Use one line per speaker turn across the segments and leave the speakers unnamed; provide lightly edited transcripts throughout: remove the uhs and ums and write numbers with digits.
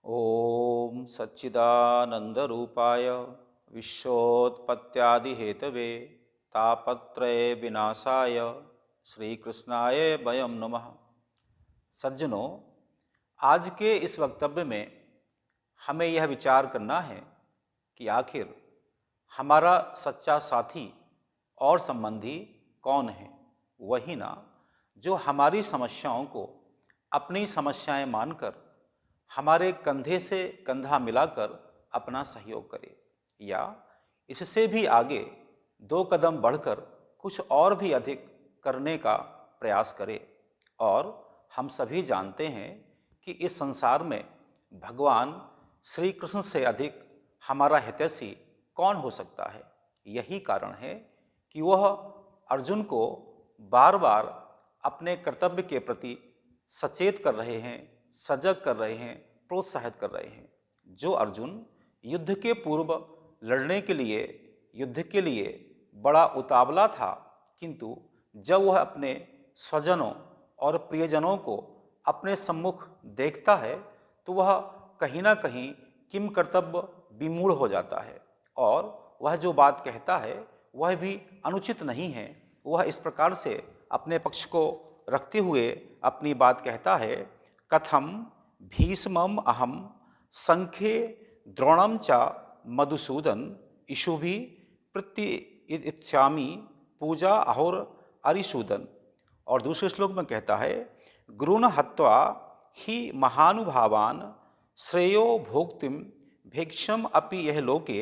ओम सच्चिदानंदरूपाय विश्वोत्पत्त्यादिहेतवे तापत्रय विनाशाय श्रीकृष्णाय वयं नमः। सज्जनों, आज के इस वक्तव्य में हमें यह विचार करना है कि आखिर हमारा सच्चा साथी और संबंधी कौन है। वही ना जो हमारी समस्याओं को अपनी समस्याएं मानकर हमारे कंधे से कंधा मिलाकर अपना सहयोग करे, या इससे भी आगे 2 कदम बढ़कर कुछ और भी अधिक करने का प्रयास करे। और हम सभी जानते हैं कि इस संसार में भगवान श्री कृष्ण से अधिक हमारा हितैषी कौन हो सकता है। यही कारण है कि वह अर्जुन को बार बार अपने कर्तव्य के प्रति सचेत कर रहे हैं, सजग कर रहे हैं, प्रोत्साहित कर रहे हैं। जो अर्जुन युद्ध के पूर्व लड़ने के लिए, युद्ध के लिए बड़ा उतावला था, किंतु जब वह अपने स्वजनों और प्रियजनों को अपने सम्मुख देखता है तो वह कहीं ना कहीं किम कर्तव्य विमूढ़ हो जाता है, और वह जो बात कहता है वह भी अनुचित नहीं है। वह इस प्रकार से अपने पक्ष को रखते हुए अपनी बात कहता है, कथम भीष्मम अहम संख्ये द्रोणम च मधुसूदन इषुभि प्रत्युत्स्यामि पूजा अहोर अरिसूदन। और दूसरे श्लोक में कहता है, गुरुन हत्वा ही महानुभावान श्रेयो भोक्तिम भिक्षम अपि यह लोके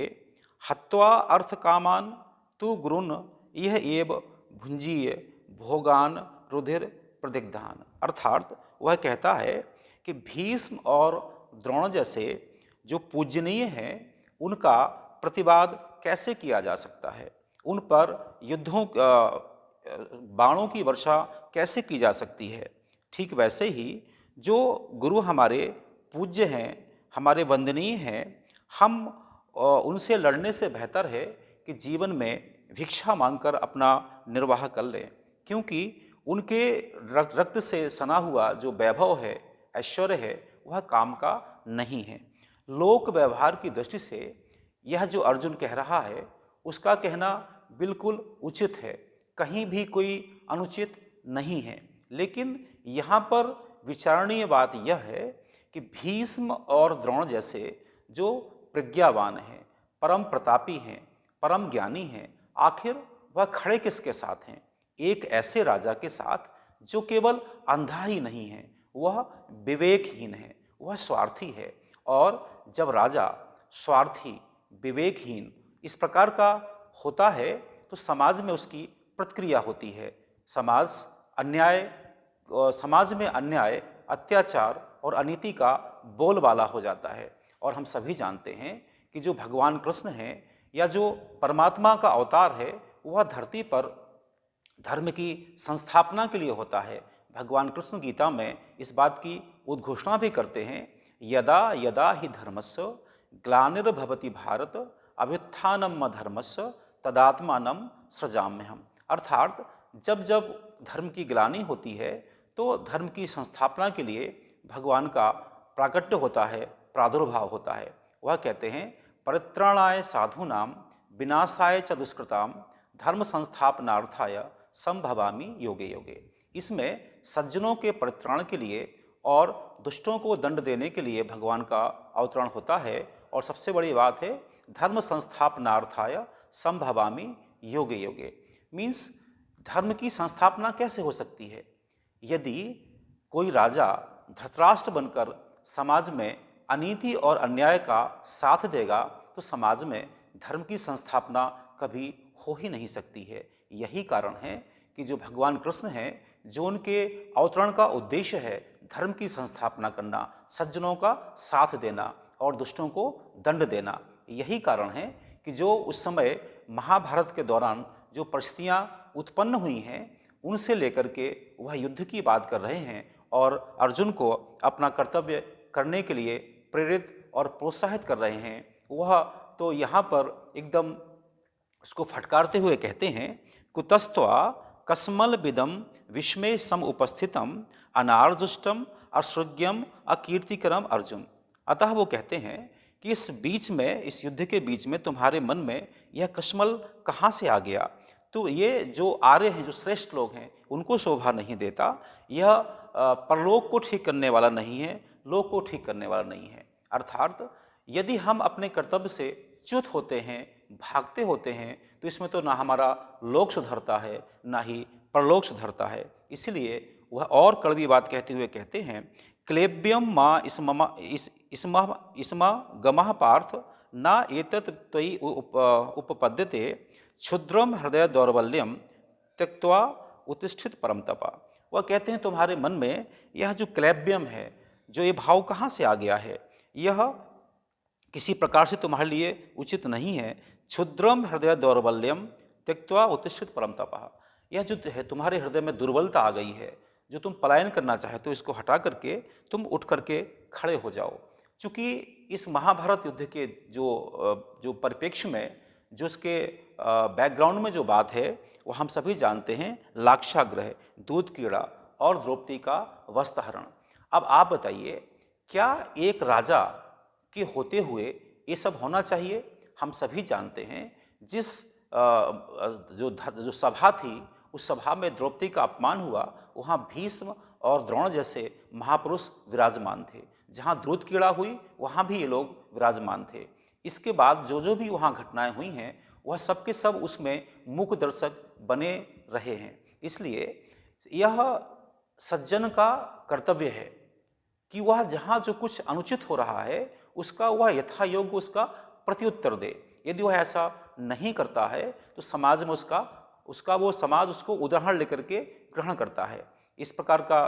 हत्वा अर्थ कामान तु गुरुन यह एव भुंजीय भोगान रुधिर प्रदिग्धान। अर्थात वह कहता है कि भीष्म और द्रोण जैसे जो पूजनीय हैं उनका प्रतिवाद कैसे किया जा सकता है, उन पर युद्धों बाणों की वर्षा कैसे की जा सकती है। ठीक वैसे ही जो गुरु हमारे पूज्य हैं, हमारे वंदनीय हैं, हम उनसे लड़ने से बेहतर है कि जीवन में भिक्षा मांगकर अपना निर्वाह कर लें, क्योंकि उनके रक्त से सना हुआ जो वैभव है, ऐश्वर्य है, वह काम का नहीं है। लोक व्यवहार की दृष्टि से यह जो अर्जुन कह रहा है उसका कहना बिल्कुल उचित है, कहीं भी कोई अनुचित नहीं है। लेकिन यहाँ पर विचारणीय बात यह है कि भीष्म और द्रोण जैसे जो प्रज्ञावान हैं, परम प्रतापी हैं, परम ज्ञानी हैं, आखिर वह खड़े किसके साथ हैं? एक ऐसे राजा के साथ जो केवल अंधा ही नहीं है, वह विवेकहीन है, वह स्वार्थी है। और जब राजा स्वार्थी, विवेकहीन इस प्रकार का होता है तो समाज में उसकी प्रतिक्रिया होती है। समाज में अन्याय, अत्याचार और अनीति का बोलबाला हो जाता है। और हम सभी जानते हैं कि जो भगवान कृष्ण हैं या जो परमात्मा का अवतार है, वह धरती पर धर्म की संस्थापना के लिए होता है। भगवान कृष्ण गीता में इस बात की उद्घोषणा भी करते हैं, यदा यदा हि धर्मस्य ग्लानिर्भवति भारत अभ्युत्थानम धर्मस्य तदात्मानं सृजाम्यहम्। अर्थात जब जब धर्म की ग्लानि होती है तो धर्म की संस्थापना के लिए भगवान का प्राकट्य होता है, प्रादुर्भाव होता है। वह कहते हैं, परित्राणाय साधूनाम विनाशाय च दुष्कृताम धर्म संस्थापनार्थाय संभवामि योगे योगे। इसमें सज्जनों के परित्राण के लिए और दुष्टों को दंड देने के लिए भगवान का अवतरण होता है। और सबसे बड़ी बात है, धर्म संस्थापनार्थाय संभवामि योगे योगे। मीन्स धर्म की संस्थापना कैसे हो सकती है? यदि कोई राजा धृतराष्ट्र बनकर समाज में अनीति और अन्याय का साथ देगा तो समाज में धर्म की संस्थापना कभी हो ही नहीं सकती है। यही कारण है कि जो भगवान कृष्ण हैं, जो उनके अवतरण का उद्देश्य है धर्म की संस्थापना करना, सज्जनों का साथ देना और दुष्टों को दंड देना, यही कारण है कि जो उस समय महाभारत के दौरान जो परिस्थितियाँ उत्पन्न हुई हैं उनसे लेकर के वह युद्ध की बात कर रहे हैं और अर्जुन को अपना कर्तव्य करने के लिए प्रेरित और प्रोत्साहित कर रहे हैं। वह तो यहाँ पर एकदम उसको फटकारते हुए कहते हैं, कुतस्त्वा कस्मल विदम विस्मय सम उपस्थितम अनार्जुष्टम असृज्ञम अकीर्तिकरम अर्जुन। अतः वो कहते हैं कि इस बीच में, इस युद्ध के बीच में तुम्हारे मन में यह कश्मल कहाँ से आ गया? तो ये जो आर्य हैं, जो श्रेष्ठ लोग हैं, उनको शोभा नहीं देता। यह परलोक को ठीक करने वाला नहीं है, लोक को ठीक करने वाला नहीं है। अर्थात यदि हम अपने कर्तव्य से च्युत होते हैं, भागते होते हैं, तो इसमें तो ना हमारा लोक सुधरता है, ना ही परलोक सुधरता है। इसलिए वह और कड़वी बात कहते हुए कहते हैं, क्लेब्यम माँ इसमा गमः पार्थ न एतत् त्वयि उपपद्यते क्षुद्रम हृदय दौर्बल्यम त्यक्त्वा उत्तिष्ठित परम तपा। वह कहते हैं तुम्हारे मन में यह जो क्लैब्यम है, जो ये भाव कहाँ से आ गया है, यह किसी प्रकार से तुम्हारे लिए उचित नहीं है। क्षुद्रम हृदय दौर्बल्यम त्यक्त्वा उत्तिष्ठित परम तपा। यह जो है तुम्हारे हृदय में दुर्बलता आ गई है, जो तुम पलायन करना चाहते हो, इसको हटा करके तुम उठ करके खड़े हो जाओ। चूँकि इस महाभारत युद्ध के जो परिप्रेक्ष्य में, जो इसके बैकग्राउंड में जो बात है, वो हम सभी जानते हैं, लाक्षागृह, दूध कीड़ा और द्रौपदी का वस्त्रहरण। अब आप बताइए, क्या एक राजा के होते हुए ये सब होना चाहिए? हम सभी जानते हैं जिस जो सभा थी, उस सभा में द्रौपदी का अपमान हुआ, वहाँ भीष्म और द्रोण जैसे महापुरुष विराजमान थे। जहाँ दूध कीड़ा हुई, वहाँ भी ये लोग विराजमान थे। इसके बाद जो भी वहाँ घटनाएं हुई हैं, वह सब के सब उसमें मूक दर्शक बने रहे हैं। इसलिए यह सज्जन का कर्तव्य है कि वह जहाँ जो कुछ अनुचित हो रहा है, उसका वह यथा योग्य उसका प्रत्युत्तर दे। यदि वह ऐसा नहीं करता है, तो समाज में उसका वो समाज उसको उदाहरण लेकर के ग्रहण करता है। इस प्रकार का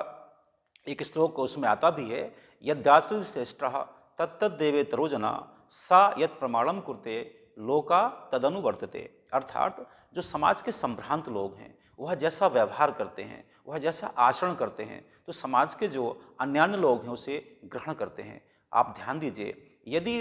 एक श्लोक उसमें आता भी है, यद्याश्रित श्रेष्ठः तत्तद्देवे तरोजना सा यत् प्रमाणम कुर्ते लोका तदनुवर्तते। अर्थात जो समाज के संभ्रांत लोग हैं, वह जैसा व्यवहार करते हैं, वह जैसा आचरण करते हैं, तो समाज के जो अन्यान्य लोग हैं उसे ग्रहण करते हैं। आप ध्यान दीजिए, यदि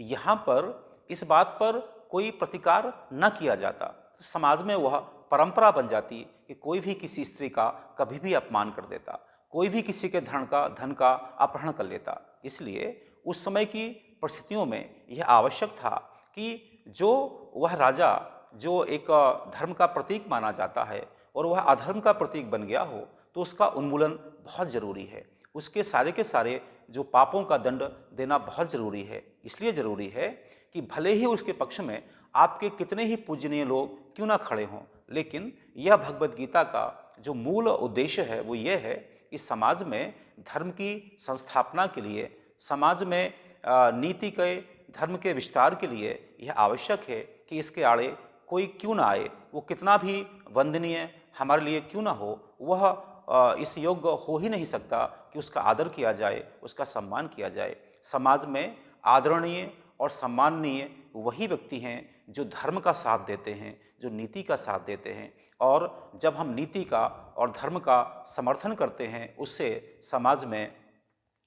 यहाँ पर इस बात पर कोई प्रतिकार न किया जाता, तो समाज में वह परंपरा बन जाती कि कोई भी किसी स्त्री का कभी भी अपमान कर देता, कोई भी किसी के धन का अपहरण कर लेता। इसलिए उस समय की परिस्थितियों में यह आवश्यक था कि जो वह राजा जो एक धर्म का प्रतीक माना जाता है और वह अधर्म का प्रतीक बन गया हो, तो उसका उन्मूलन बहुत ज़रूरी है। उसके सारे के सारे जो पापों का दंड देना बहुत ज़रूरी है। इसलिए ज़रूरी है कि भले ही उसके पक्ष में आपके कितने ही पूजनीय लोग क्यों ना खड़े हों, लेकिन यह भगवद गीता का जो मूल उद्देश्य है वो ये है कि समाज में धर्म की संस्थापना के लिए, समाज में नीति के, धर्म के विस्तार के लिए यह आवश्यक है कि इसके आड़े कोई क्यों ना आए, वो कितना भी वंदनीय हमारे लिए क्यों ना हो, वह इस योग्य हो ही नहीं सकता कि उसका आदर किया जाए, उसका सम्मान किया जाए। समाज में आदरणीय और सम्माननीय वही व्यक्ति हैं जो धर्म का साथ देते हैं, जो नीति का साथ देते हैं। और जब हम नीति का और धर्म का समर्थन करते हैं, उससे समाज में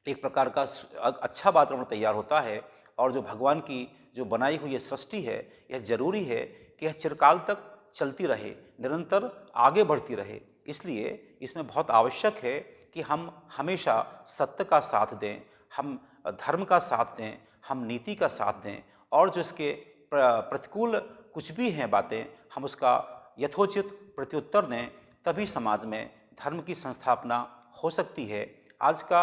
एक प्रकार का अच्छा वातावरण तैयार होता है। और जो भगवान की जो बनाई हुई ये सृष्टि है, यह जरूरी है कि यह चिरकाल तक चलती रहे, निरंतर आगे बढ़ती रहे। इसलिए इसमें बहुत आवश्यक है कि हम हमेशा सत्य का साथ दें, हम धर्म का साथ दें, हम नीति का साथ दें, और जो इसके प्रतिकूल कुछ भी हैं बातें, हम उसका यथोचित प्रत्युत्तर दें। तभी समाज में धर्म की संस्थापना हो सकती है। आज का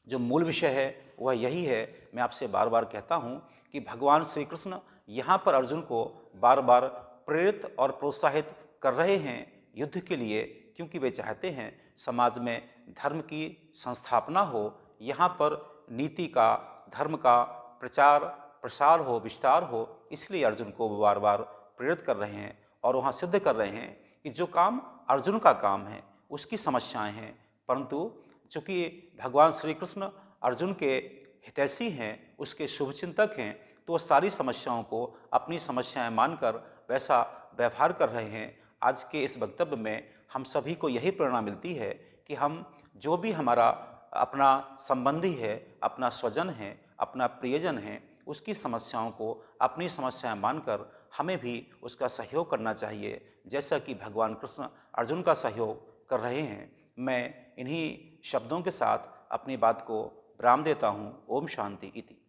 जो मूल विषय है वह यही है। मैं आपसे बार बार कहता हूँ कि भगवान श्री कृष्ण यहाँ पर अर्जुन को बार बार प्रेरित और प्रोत्साहित कर रहे हैं युद्ध के लिए, क्योंकि वे चाहते हैं समाज में धर्म की संस्थापना हो, यहाँ पर नीति का, धर्म का प्रचार प्रसार हो, विस्तार हो। इसलिए अर्जुन को बार बार प्रेरित कर रहे हैं और वहाँ सिद्ध कर रहे हैं कि जो काम अर्जुन का काम है उसकी समस्याएं हैं, परंतु चूँकि भगवान श्री कृष्ण अर्जुन के हितैषी हैं, उसके शुभचिंतक हैं, तो वो सारी समस्याओं को अपनी समस्याएं मानकर वैसा व्यवहार कर रहे हैं। आज के इस वक्तव्य में हम सभी को यही प्रेरणा मिलती है कि हम जो भी हमारा अपना संबंधी है, अपना स्वजन है, अपना प्रियजन है, उसकी समस्याओं को अपनी समस्याएं मानकर हमें भी उसका सहयोग करना चाहिए, जैसा कि भगवान कृष्ण अर्जुन का सहयोग कर रहे हैं। मैं इन्हीं शब्दों के साथ अपनी बात को विराम देता हूँ। ओम शांति इति।